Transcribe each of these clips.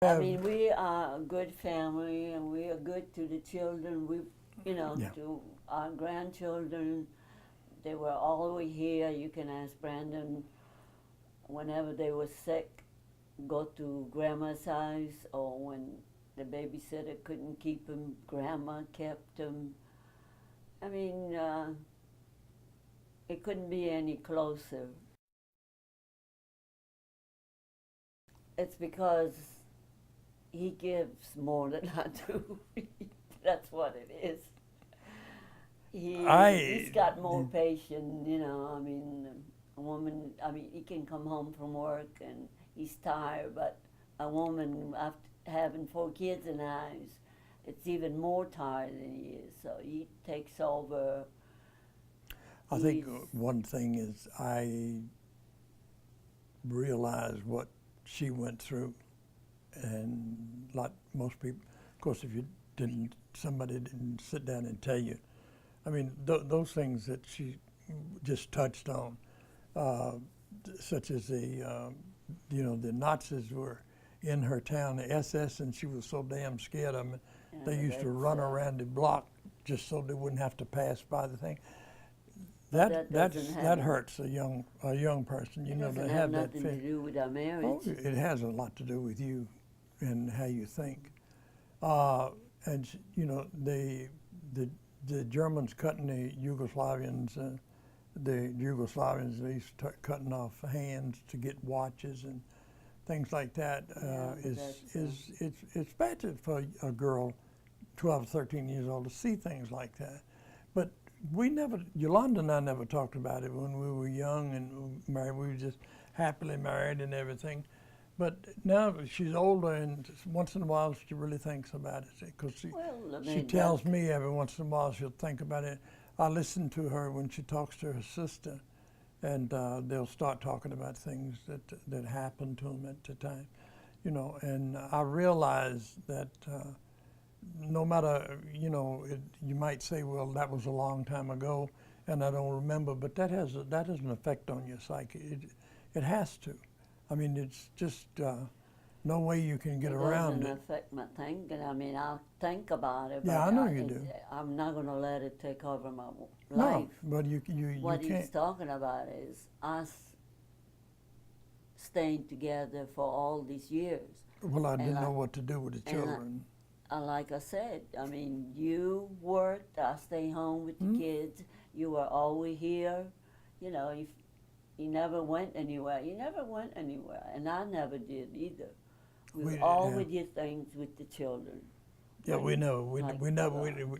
I mean, we are a good family, and we are good to the children. We, Yeah. to our grandchildren. They were always here. You can ask Brandon whenever they were sick, go to grandma's house, or when the babysitter couldn't keep him, grandma kept him. I mean, it couldn't be any closer. It's because he gives more than I do. That's what it is. He's got more patience, I mean, a woman. I mean, he can come home from work and he's tired, but a woman after having 4 kids in the house, it's even more tired than he is. So he takes over. I think one thing is I realize what she went through, and like most people, of course, if you didn't, somebody didn't sit down and tell you. I mean, those things that she just touched on, such as the Nazis were in her town, the SS, and she was so damn scared of them. They used to run around the block just so they wouldn't have to pass by the thing. That hurts a young person, It doesn't to have have that nothing to feeling. do with our marriage. Oh, it has a lot to do with you and how you think. And the Germans cutting the Yugoslavians, they used to cutting off hands to get watches and things like that. It's bad for a girl, 12, 13 years old, to see things like that. But Yolanda and I never talked about it when we were young and married. We were just happily married and everything. But now she's older, and once in a while she really thinks about it, because she tells me every once in a while she'll think about it. I listen to her when she talks to her sister, and they'll start talking about things that happened to them at the time, And I realize that no matter, you might say, well, that was a long time ago, and I don't remember, but that has an effect on your psyche. It has to. I mean, it's just no way you can get around it. It doesn't affect my thinking. I mean, I'll think about it. Yeah, but I know you do. I'm not going to let it take over my life. No, but you What can't. he's talking about is us staying together for all these years. Well, I didn't know what to do with the children. Like I said, I mean, you worked, I stay home with the kids. You were always here. If you never went anywhere. You never went anywhere, and I never did either. We always did things with the children. Yeah, we know. We never. Even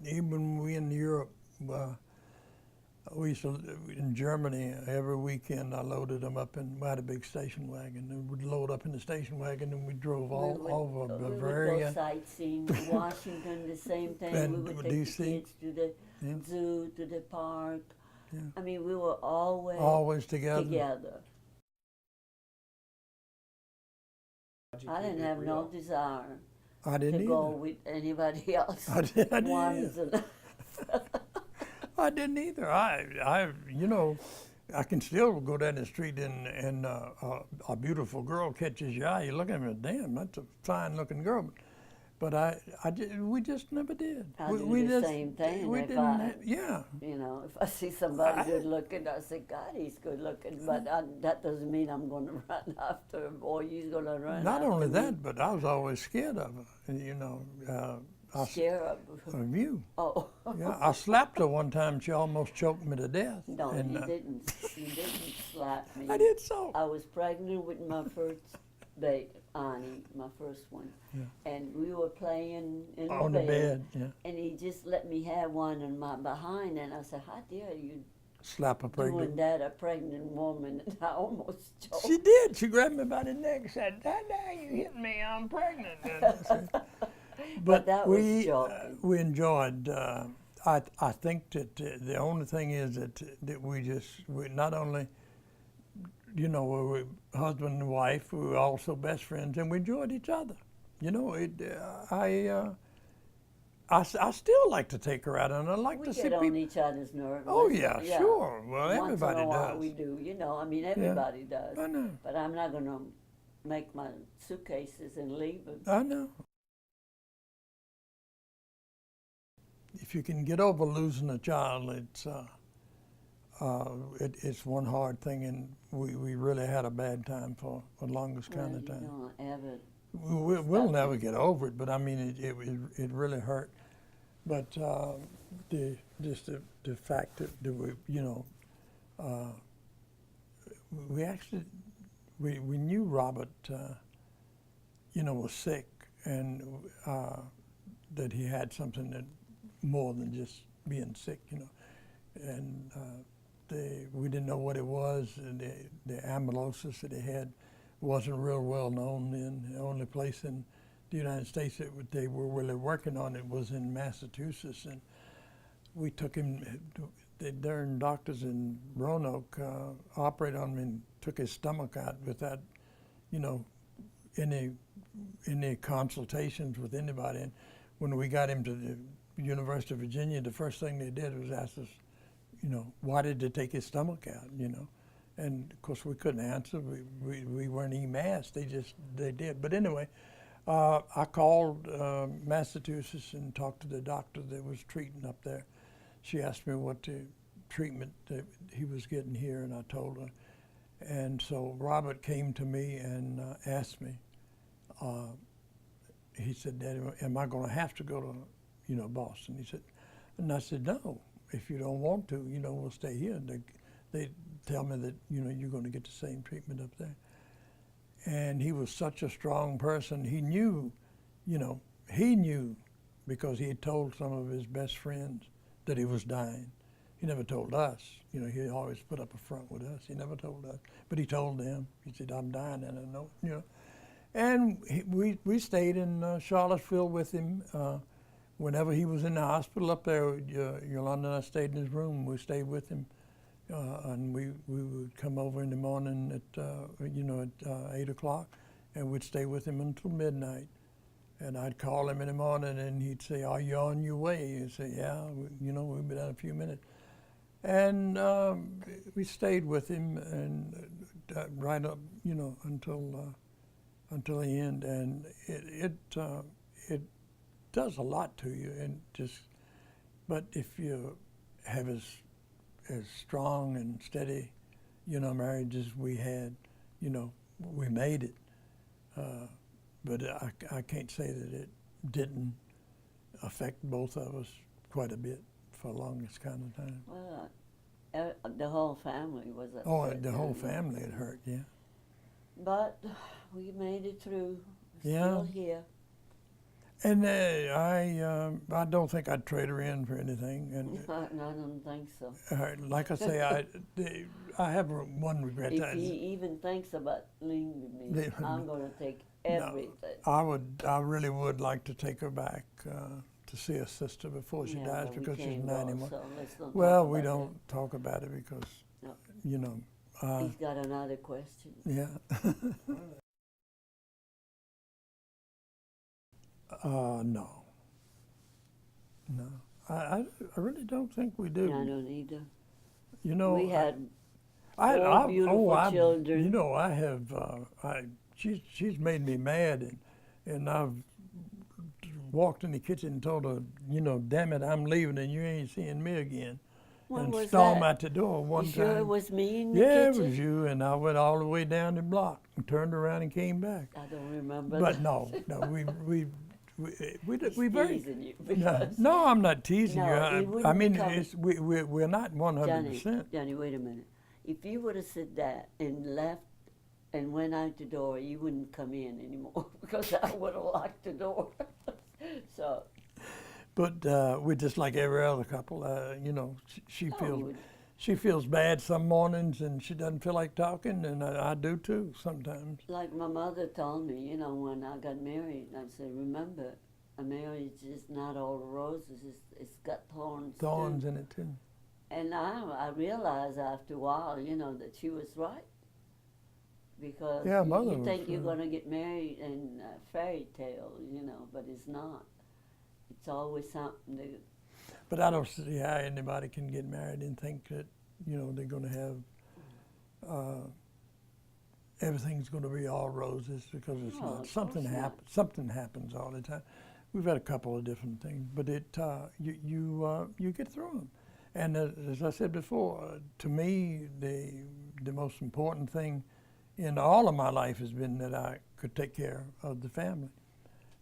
when we in Europe, we used to in Germany every weekend. I loaded them up in. We had a big station wagon, and we'd load up in the station wagon, and we drove all over Bavaria. We would go sightseeing. Washington, the same thing. And we would take DC. the kids to the zoo, to the park. Yeah. I mean, we were always together. I didn't have no desire I didn't to either. go with anybody else. I didn't either. I didn't either. I can still go down the street and a beautiful girl catches your eye. You look at me, damn, that's a fine-looking girl. But we just never did. I do the same thing. We if didn't. If I see somebody good looking, I say, God, he's good looking. But that doesn't mean I'm going to run after him or he's going to run not after only me. that, but I was always scared of her. Scared Of you. Oh. Yeah, I slapped her one time. She almost choked me to death. No, you didn't. You didn't slap me. I did so. I was pregnant with my first baby, Annie, my first one. Yeah. And we were playing on the bed. Yeah. And he just let me have one in my behind, and I said, how dare you slap a pregnant doing that, a pregnant woman? And I almost choked. She did. She grabbed me by the neck and said, how dare you hit me, I'm pregnant. But that was joking. We enjoyed, I think that the only thing is that we not only, we were husband and wife, we were also best friends, and we enjoyed each other. I still like to take her out, and I like to see people. We get on each other's nerves. Oh, yeah, sure. Well, Once everybody in a while does. we do, I mean, everybody does. I know. But I'm not going to make my suitcases and leave them. I know. If you can get over losing a child, it's one hard thing, and we really had a bad time for the longest kind of time. You don't ever. We'll never get over it, but I mean, it really hurt. But the fact that we, we actually, we knew Robert, was sick, and that he had something that more than just being sick, and we didn't know what it was. And the amyloidosis that he had wasn't real well known then. The only place in the United States that they were really working on it was in Massachusetts, and we took him. The darn doctors in Roanoke operated on him and took his stomach out without, any consultations with anybody. And when we got him to the University of Virginia, the first thing they did was ask us, why did they take his stomach out, And of course we couldn't answer. We weren't EMAS. They did. But anyway, I called Massachusetts and talked to the doctor that was treating up there. She asked me what the treatment that he was getting here, and I told her. And so Robert came to me and asked me. He said, "Daddy, am I going to have to go to, Boston?" He said, and I said, "No. If you don't want to, we'll stay here." And they tell me that, you're going to get the same treatment up there. And he was such a strong person. He knew, because he had told some of his best friends that he was dying. He never told us. He always put up a front with us. He never told us. But he told them. He said, "I'm dying, and I know." And we stayed in Charlottesville with him. Whenever he was in the hospital up there, Yolanda and I stayed in his room. We stayed with him, and we would come over in the morning at 8 o'clock, and we'd stay with him until midnight. And I'd call him in the morning, and he'd say, "Are you on your way?" He'd say, "Yeah, we'll be down in a few minutes." And we stayed with him, and right up, until the end. And it does a lot to you, and but if you have as strong and steady, marriage as we had, we made it. But I can't say that it didn't affect both of us quite a bit for the longest kind of time. Well, the whole family was upset. Oh, the whole family had hurt, yeah. But we made it through. We're Yeah. still here. And I don't think I'd trade her in for anything. And I don't think so. like I say, I have one regret. If he even thinks about leaving me, I'm going to take everything. I really would like to take her back to see her sister before she dies, but we because she's can't 91. go, so let's not Well, talk we about don't talk about it because, No. He's got another question. yeah. No. I really don't think we do. I don't either. I We had I, four beautiful children. I have. She's made me mad, and I've walked in the kitchen and told her, "Damn it, I'm leaving, and you ain't seeing me again." When and was storm that? out the door one You time. sure it was me in the Yeah, kitchen? it was you, and I went all the way down the block and turned around and came back. I don't remember. But that. no, we He's very. teasing you No, because no, I'm not teasing No, it you. I wouldn't mean, become- we're not 100%. Johnny, wait a minute. If you would have said that and left and went out the door, you wouldn't come in anymore because I would have locked the door. So. But we're just like every other couple. She feels would- she feels bad some mornings, and she doesn't feel like talking, and I do too sometimes. Like my mother told me, when I got married, I said, remember, a marriage is not all roses, it's got thorns. Thorns too. in it too. And I realized after a while, that she was right. Because Yeah, Mother you was think you're right. going to get married in a fairy tale, but it's not. It's always something to. But I don't see how anybody can get married and think that they're going to have everything's going to be all roses, because it's No, not. of Something course not. happens. Something happens all the time. We've had a couple of different things, but you get through them. And as I said before, to me, the most important thing in all of my life has been that I could take care of the family.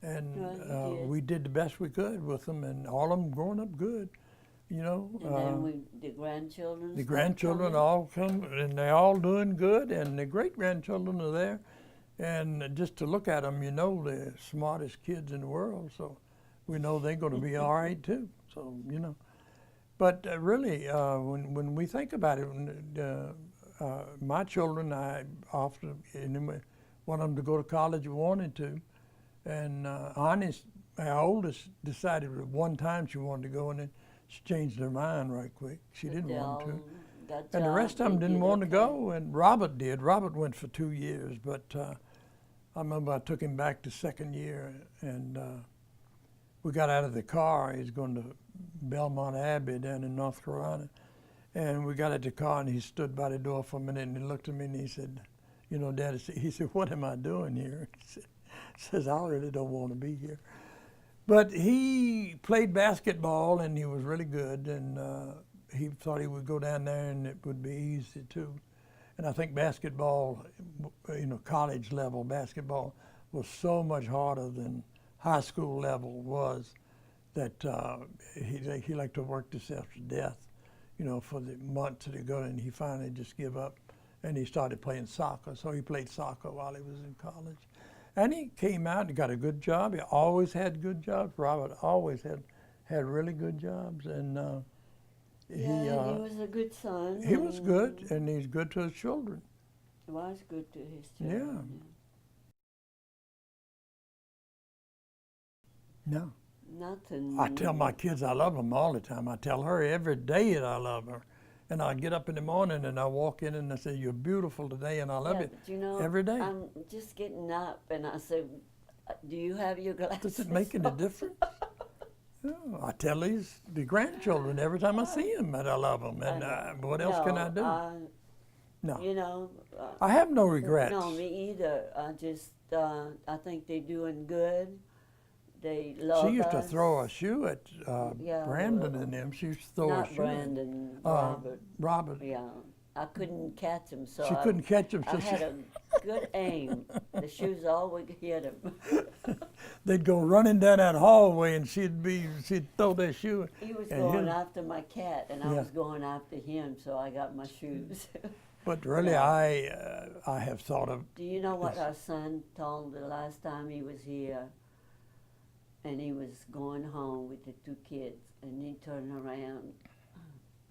And Well, you did. we did the best we could with them, and all of them growing up good, you know. And then the grandchildren. The start grandchildren coming. all come, and they're all doing good, and the great-grandchildren are there. And just to look at them, you know, they're the smartest kids in the world, so we know they're going to be all right too. So, you know. But really, when we think about it, my children, I often want them to go to college if wanted to. And Honest, our oldest, decided at one time she wanted to go, and then she changed her mind right quick. She But didn't they want to. all got And the rest jobs, of them they didn't did want to okay. go, and Robert did. Robert went for 2 years, but I remember I took him back the second year, and we got out of the car. He's going to Belmont Abbey down in North Carolina. And we got out the car, and he stood by the door for a minute, and he looked at me, and he said, you know, Daddy, he said, what am I doing here? He says, I really don't want to be here. But he played basketball, and he was really good, and he thought he would go down there, and it would be easy, too. And I think basketball, you know, college level basketball was so much harder than high school level was, that he liked to work himself to death, you know, for the months that he go, and he finally just gave up, and he started playing soccer. So he played soccer while he was in college. And he came out and got a good job. He always had good jobs. Robert always had really good jobs, and Yeah, he was a good son. he was and good, and he's good to his children. He was good to his Yeah. children. No. Nothing. I tell my kids I love them all the time. I tell her every day that I love her. And I get up in the morning and I walk in and I say, you're beautiful today, and I love Yeah, it but you know, every day. I'm just getting up, and I said, do you have your glasses? Does it make any difference? Yeah, I tell the grandchildren every time I see them that I love them. And what else can I do? No. You know. I have no regrets. No, me either. I just, I think they're doing good. They love She used to us. throw a shoe at Yeah, Brandon well, and them. She used to throw a Not shoe Brandon, at Robert. Robert. Yeah, I couldn't catch him, so She couldn't catch him, so I had a good aim. The shoes always hit him. they'd go running down that hallway, and she'd throw their shoe. He was and going he'd- after my cat, and I Yeah. was going after him, so I got my shoes. But really, Yeah. I have thought of. Do you know what Yes. our son told the last time he was here? And he was going home with the 2 kids, and he turned around.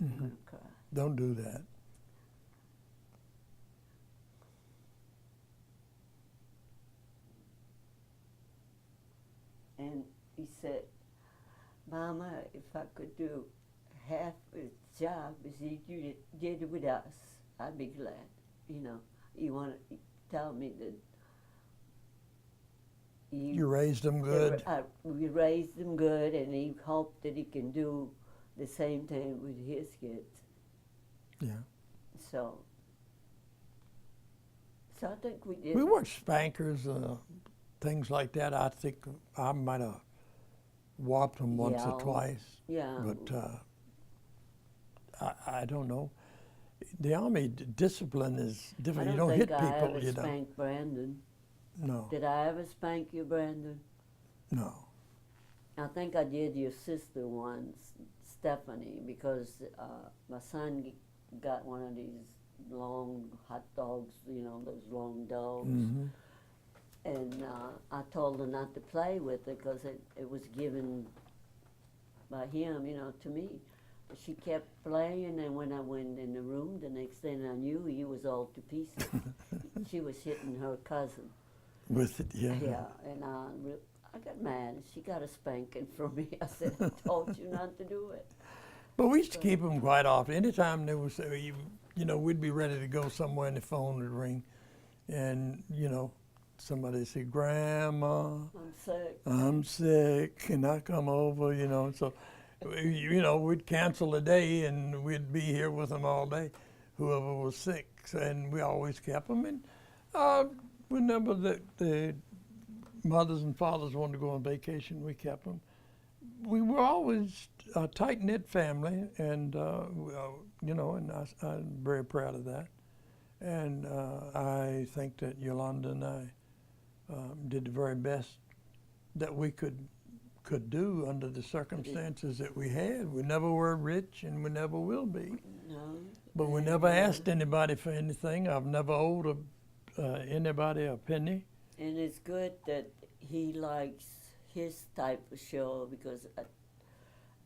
I'm gonna cry. Don't do that. And he said, Mama, if I could do half his job as he did with us, I'd be glad. You know, he wanted to tell me that You raised them good. we raised him good, and he hoped that he can do the same thing with his kids. Yeah. So I think we did. We were spankers, things like that. I think I might have whopped them once or Yeah. twice, Yeah. but I don't know. The Army discipline is I different. don't You don't think hit I people, ever you know. spanked Brandon. No, Did I ever spank you, Brandon? no. I think I did your sister once, Stephanie, because my son got one of these long hot dogs, you know, those long dogs. Hmm. And I told her not to play with it because it was given by him, you know, to me. But she kept playing, and when I went in the room, the next thing I knew, he was all to pieces. She was hitting her cousin. With it, yeah. Yeah, and I got mad. She got a spanking from me. I said, I told you not to do it. But we used to keep them quite often. Anytime there was, you know, we'd be ready to go somewhere, and the phone would ring, and you know, somebody would say, "Grandma, I'm sick. I'm sick. Can I come over?" You know, so you know, we'd cancel a day, and we'd be here with them all day, whoever was sick. And we always kept them, and Whenever the mothers and fathers wanted to go on vacation, we kept them. We were always a tight-knit family, and you know, and I'm very proud of that. And I think that Yolanda and I did the very best that we could do under the circumstances that we had. We never were rich, and we never will be. No. But we never asked anybody for anything. I've never owed anybody a penny. And it's good that he likes his type of show, because at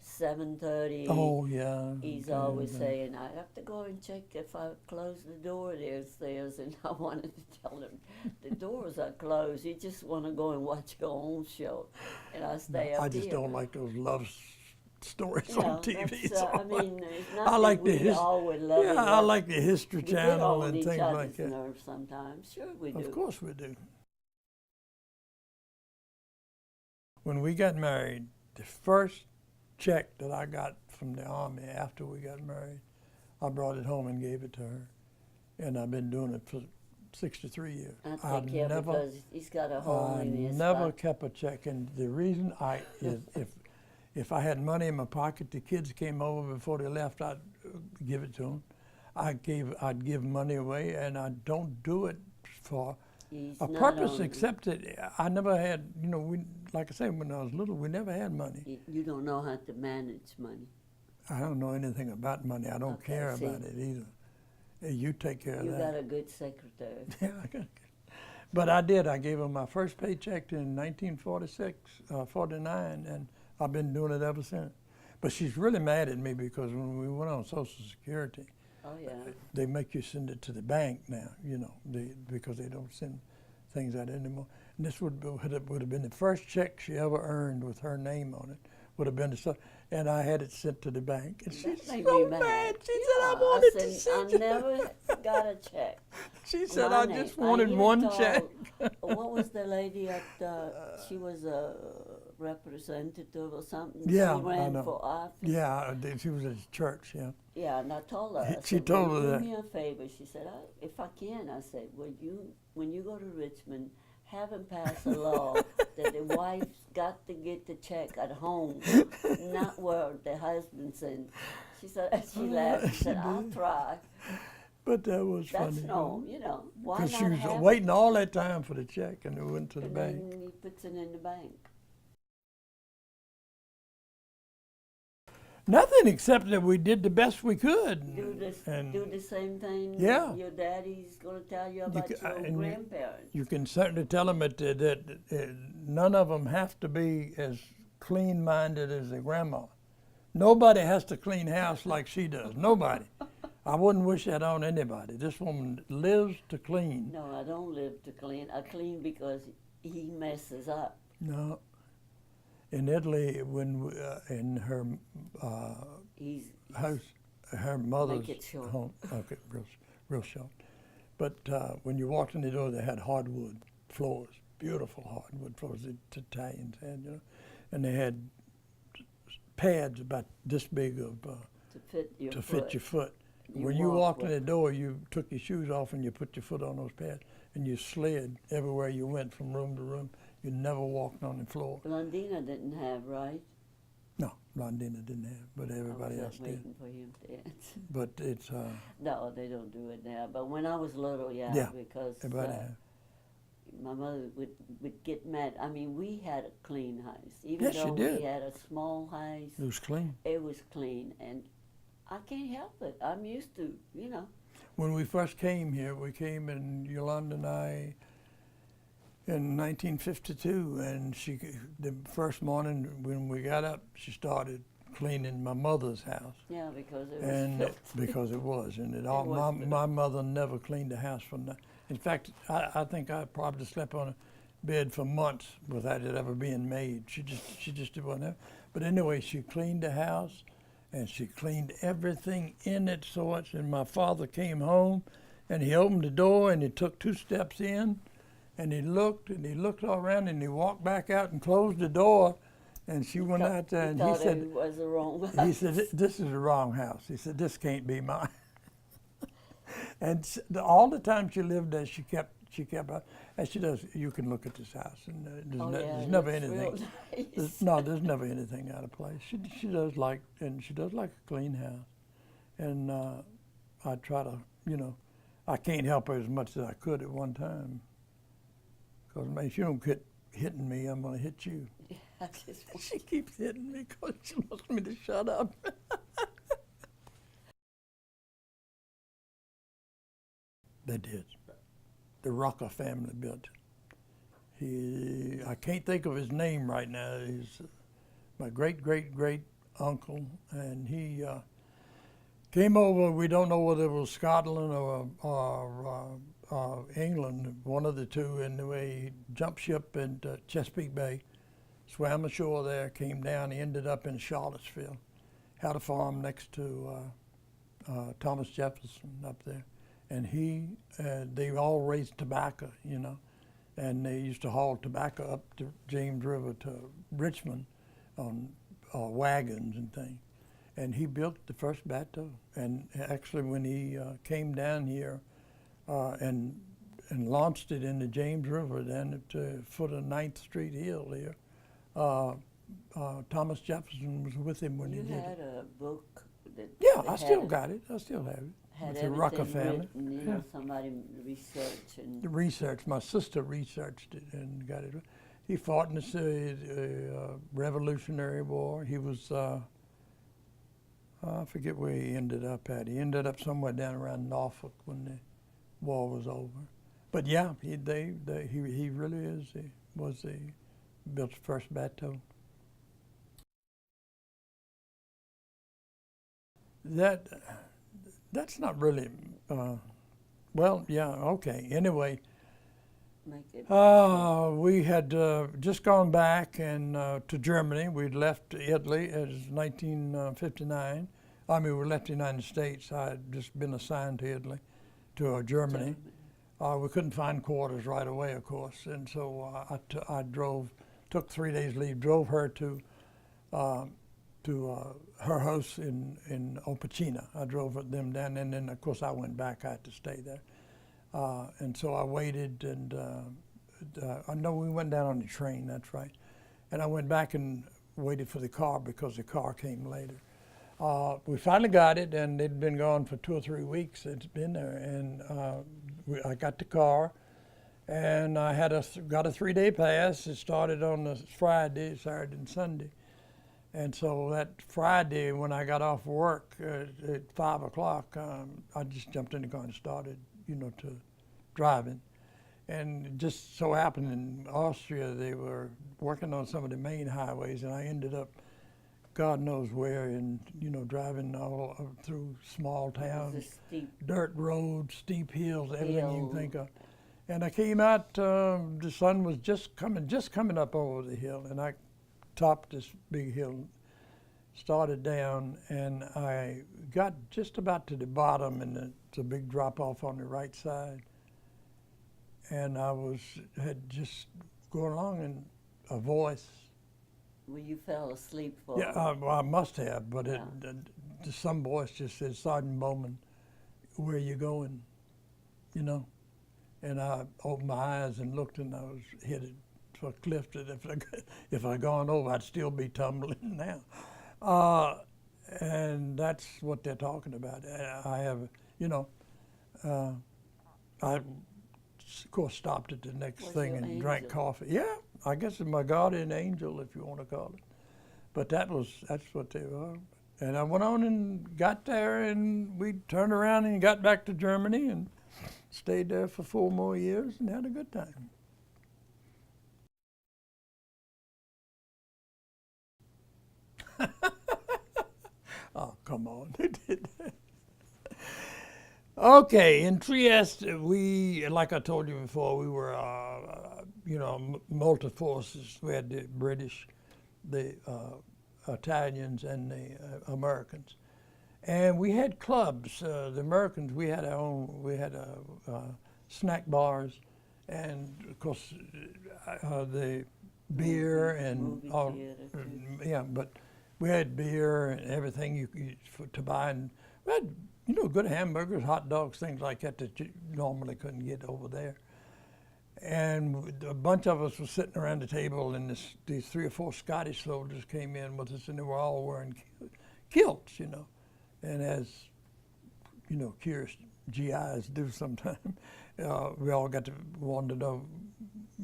7:30, Oh yeah. he's okay, always yeah. saying, I have to go and check if I close the door downstairs. And I wanted to tell him, the doors are closed. You just want to go and watch your own show. And I stay up I just here. don't like those love stories You know, on TV. that's, so I mean, it's not I that like we all would love yeah, it, I but like the History we get Channel on and each things other's like that. nerves sometimes. Sure we do. Of course we do. When we got married, the first check that I got from the Army after we got married, I brought it home and gave it to her. And I've been doing it for 63 years. I take care because he's got a hole I in his never spine. kept a check, and the reason is if I had money in my pocket, the kids came over before they left, I'd give it to them. I'd give money away, and I don't do it for He's a not purpose on- except that I never had, you know, like I say, when I was little, we never had money. You don't know how to manage money. I don't know anything about money. I don't Okay, care see. about it either. You take care You of got that. a good secretary. Yeah, but I did. I gave her my first paycheck in 1946, 49, and I've been doing it ever since. But she's really mad at me because when we went on Social Security, Oh, yeah. they make you send it to the bank now, you know, because they don't send things out anymore. And this would have been the first check she ever earned with her name on it. Would have been the stuff, and I had it sent to the bank. And That she's made so me mad. She Yeah, said, "I wanted to said, send I you." never got a check. She said, My "I name. just wanted even one told- check." What was the lady at, she was a representative or something. Yeah, She I ran know. for office. Yeah, she was at church. Yeah. Yeah, and I told her. I She said, told "Will her you that. do me a favor?" She said, "If I can," I said, when you go to Richmond, have him pass a law that the wife's got to get the check at home, not where the husband's in." She said, she laughed. She said, "I'll try." But that was That's funny. no, you know, why Because not she was have waiting all that time for the check, and it went to it? the And bank. then he puts it in the bank. Nothing except that we did the best we could. Do this, and do the same thing. Yeah. Your daddy's gonna tell you about your and grandparents. you can certainly tell them that none of them have to be as clean-minded as their grandma. Nobody has to clean house like she does. Nobody. I wouldn't wish that on anybody. This woman lives to clean. No, I don't live to clean. I clean because he messes up. No. In Italy, when in her He's house, her mother's Make it short. home. Okay, real short. But when you walked in the door, they had hardwood floors, beautiful hardwood floors. The Italians had, you know, and they had pads about this big of to fit your to foot. fit your foot. You When you walk walked in with- the door, you took your shoes off and you put your foot on those pads, and you slid everywhere you went from room to room. You never walked on the floor. Blondina didn't have, right? No, Blondina didn't have, but everybody I was else did. waiting for him to answer. But it's No, they don't do it now. But when I was little, yeah, Yeah, because everybody had. my mother would get mad. I mean, we had a clean house. Even Yes, you though did. we had a small house, It was clean. it was clean. And I can't help it. I'm used to, you know. When we first came here, we came and Yolanda and I in 1952, and the first morning when we got up, she started cleaning my mother's house, Yeah, because it was and filthy. because it was, and was my mother never cleaned the house for nothing. In fact, I think I probably slept on a bed for months without it ever being made. She just did whatever. But anyway, she cleaned the house, and she cleaned everything in it so much. And my father came home, and he opened the door, and he took 2 steps in, and he looked all around, and he walked back out and closed the door, and she went out there, and he thought said, it was the wrong house. he said, "This is the wrong house." He said, "This can't be mine." And all the time she lived there, she kept she kept out, and she does. You can look at this house, and Oh, yeah, there's it never looks real anything. nice. There's never anything out of place. She does like, and she does like a clean house, and I try to, I can't help her as much as I could at one time, because man, if you don't quit hitting me, I'm gonna hit you. I just want- She keeps hitting me because she wants me to shut up. They did. The Rucker family built it. I can't think of his name right now. He's my great uncle, and he came over. We don't know whether it was Scotland or England, one of the two. And he jumped ship in Chesapeake Bay, swam ashore there, came down. He ended up in Charlottesville, had a farm next to Thomas Jefferson up there. And they all raised tobacco, and they used to haul tobacco up to James River to Richmond on wagons and things. And he built the first bateau. And actually, when he came down here and launched it into James River, down at the foot of 9th Street Hill here, Thomas Jefferson was with him when he did it. You had a book that Yeah, that I had still it- got it. I still have it. had With the Rucker everything family. written, somebody researched and The research, my sister researched it and got it. He fought in the Revolutionary War. He was, I forget where he ended up at. He ended up somewhere down around Norfolk when the war was over. But yeah, he really built the first bateau. That's not really, well, yeah, okay. Anyway, make it. we had just gone back and to Germany. We'd left Italy. It was 1959. I mean, we left the United States. I had just been assigned to Italy, to Germany. We couldn't find quarters right away, of course, and so I took 3 days leave, drove her to her house in Opacina. I drove them down, and then of course I went back. I had to stay there, and so I waited, and I know we went down on the train. That's right, and I went back and waited for the car because the car came later. We finally got it, and it'd been gone for 2 or 3 weeks. It's been there, and I got the car, and I had got a 3-day pass. It started on the Friday, Saturday, and Sunday. And so that Friday, when I got off work at 5 o'clock, I just jumped in the car and started, to driving. And it just so happened in Austria, they were working on some of the main highways, and I ended up, God knows where, and driving all through small towns, It's a steep dirt roads, steep hills, everything you hill. can think of. And I came out, the sun was just coming up over the hill, and I topped this big hill, started down, and I got just about to the bottom, and it's a big drop off on the right side. And I had just going along, and a voice. Well, you fell asleep for. Yeah, well, I must have, but Yeah. some voice just said, "Sergeant Bowman, where are you going?" And I opened my eyes and looked, and I was headed for a cliff that if I'd gone over, I'd still be tumbling now. And that's what they're talking about. I have, I of course stopped at the next Was thing your and drank angel? coffee. Yeah, I guess it's my guardian angel, if you want to call it. But that's what they were. And I went on and got there, and we turned around and got back to Germany and stayed there for 4 more years and had a good time. Oh, come on. Okay, in Trieste, like I told you before, we were, multi-forces. We had the British, the Italians, and the Americans. And we had clubs. The Americans, we had snack bars, and of course, the beer and movie all. theater, too. Yeah, but we had beer and everything to buy, and we had good hamburgers, hot dogs, things like that you normally couldn't get over there. And a bunch of us were sitting around the table, and these 3 or 4 Scottish soldiers came in with us, and they were all wearing kilts, you know. And as, you know, curious GIs do sometimes, we all got to want to know,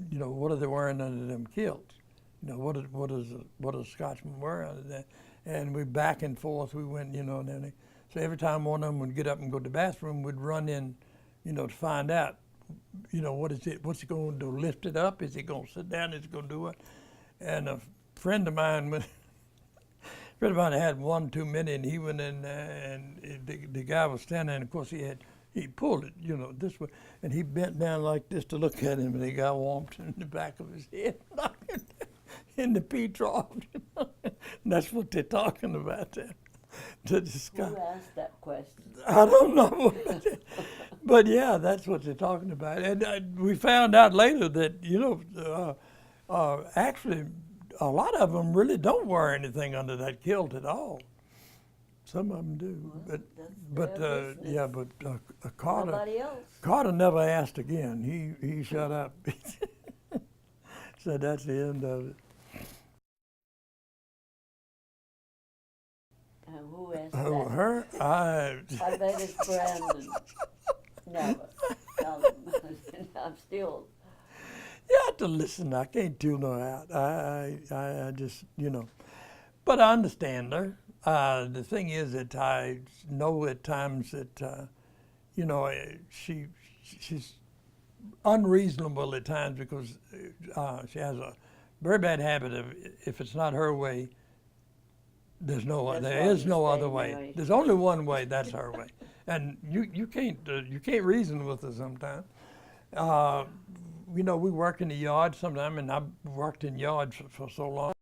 you know, what are they wearing under them kilts? You know, what is Scotchmen wearing under that? And we back and forth, we went, you know, and then so every time one of them would get up and go to the bathroom, we'd run in, you know, to find out, you know, what's he going to do? Lift it up? Is he going to sit down? Is he going to do it? And a friend of mine, had one too many, and he went in there, and the guy was standing there, and of course he pulled it, you know, this way, and he bent down like this to look at him, and the guy warmed in the back of his head, in the pea trough. You know? And that's what they're talking about there. Who asked that question? I don't know. But yeah, that's what they're talking about. And we found out later that, you know, actually a lot of them really don't wear anything under that kilt at all. Some of them do. Well, Yeah, but Carter, nobody else. Carter never asked again. He shut up. Said that's the end of it. And who asked Oh, that? her? I bet it's Brandon. Never. Tell him. I'm still. You have to listen. I can't tune her out. I just, you know. But I understand her. The thing is that I know at times that, you know, she's unreasonable at times because she has a very bad habit of, if it's not her way, there is no other way. There's only one way. That's her way, and you can't reason with her sometimes. You know, we work in the yard sometime, and I've worked in yards for so long.